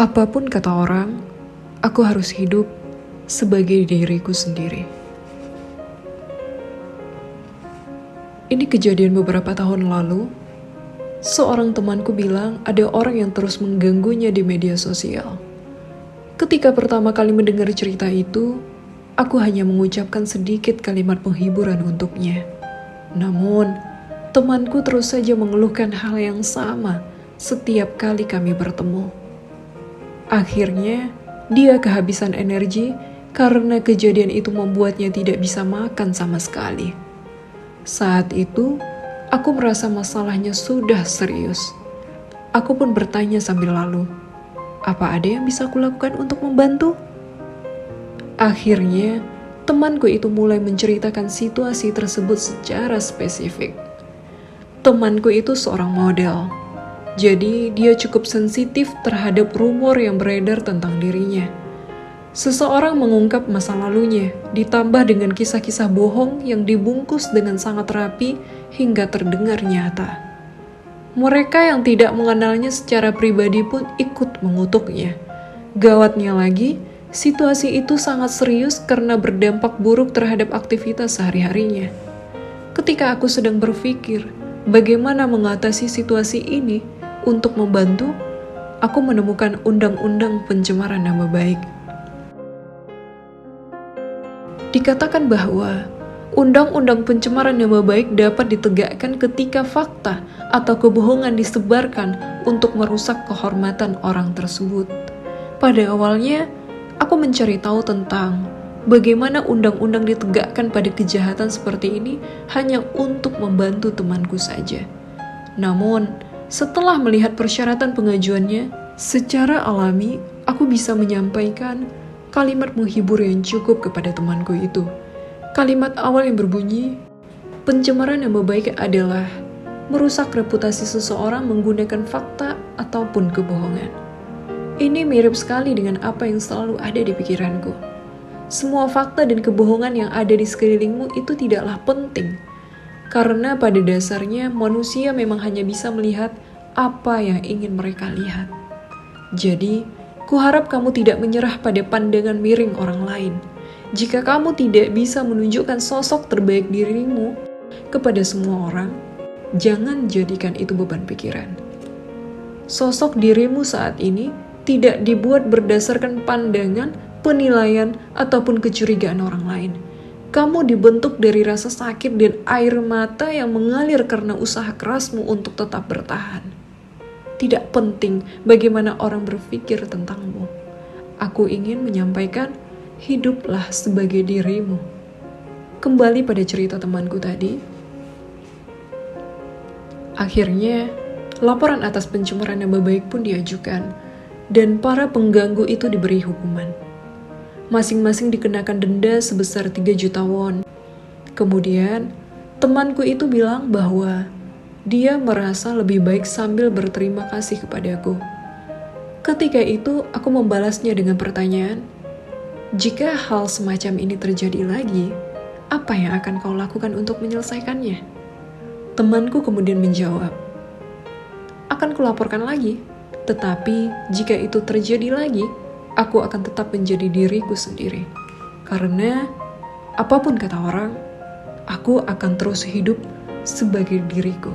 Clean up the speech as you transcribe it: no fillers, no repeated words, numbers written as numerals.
Apapun kata orang, aku harus hidup sebagai diriku sendiri. Ini kejadian beberapa tahun lalu. Seorang temanku bilang ada orang yang terus mengganggunya di media sosial. Ketika pertama kali mendengar cerita itu, aku hanya mengucapkan sedikit kalimat penghiburan untuknya. Namun, temanku terus saja mengeluhkan hal yang sama setiap kali kami bertemu. Akhirnya, dia kehabisan energi karena kejadian itu membuatnya tidak bisa makan sama sekali. Saat itu, aku merasa masalahnya sudah serius. Aku pun bertanya sambil lalu, apa ada yang bisa kulakukan untuk membantu? Akhirnya, temanku itu mulai menceritakan situasi tersebut secara spesifik. Temanku itu seorang model. Jadi, dia cukup sensitif terhadap rumor yang beredar tentang dirinya. Seseorang mengungkap masa lalunya, ditambah dengan kisah-kisah bohong yang dibungkus dengan sangat rapi hingga terdengar nyata. Mereka yang tidak mengenalnya secara pribadi pun ikut mengutuknya. Gawatnya lagi, situasi itu sangat serius karena berdampak buruk terhadap aktivitas sehari-harinya. Ketika aku sedang berpikir bagaimana mengatasi situasi ini, untuk membantu, aku menemukan undang-undang pencemaran nama baik. Dikatakan bahwa undang-undang pencemaran nama baik dapat ditegakkan ketika fakta atau kebohongan disebarkan untuk merusak kehormatan orang tersebut. Pada awalnya, aku mencari tahu tentang bagaimana undang-undang ditegakkan pada kejahatan seperti ini hanya untuk membantu temanku saja. Namun, setelah melihat persyaratan pengajuannya, secara alami aku bisa menyampaikan kalimat menghibur yang cukup kepada temanku itu. Kalimat awal yang berbunyi, pencemaran nama baik adalah merusak reputasi seseorang menggunakan fakta ataupun kebohongan. Ini mirip sekali dengan apa yang selalu ada di pikiranku. Semua fakta dan kebohongan yang ada di sekelilingmu itu tidaklah penting. Karena pada dasarnya manusia memang hanya bisa melihat apa yang ingin mereka lihat. Jadi, kuharap kamu tidak menyerah pada pandangan miring orang lain. Jika kamu tidak bisa menunjukkan sosok terbaik dirimu kepada semua orang, jangan jadikan itu beban pikiran. Sosok dirimu saat ini tidak dibuat berdasarkan pandangan, penilaian, ataupun kecurigaan orang lain. Kamu dibentuk dari rasa sakit dan air mata yang mengalir karena usaha kerasmu untuk tetap bertahan. Tidak penting bagaimana orang berpikir tentangmu. Aku ingin menyampaikan, hiduplah sebagai dirimu. Kembali pada cerita temanku tadi. Akhirnya, laporan atas pencemaran nama baik pun diajukan, dan para pengganggu itu diberi hukuman. Masing-masing dikenakan denda sebesar 3 juta won. Kemudian, temanku itu bilang bahwa dia merasa lebih baik sambil berterima kasih kepadaku. Ketika itu, aku membalasnya dengan pertanyaan, jika hal semacam ini terjadi lagi, apa yang akan kau lakukan untuk menyelesaikannya? Temanku kemudian menjawab, akan kulaporkan lagi, tetapi jika itu terjadi lagi, aku akan tetap menjadi diriku sendiri. Karena, apapun kata orang, aku akan terus hidup sebagai diriku.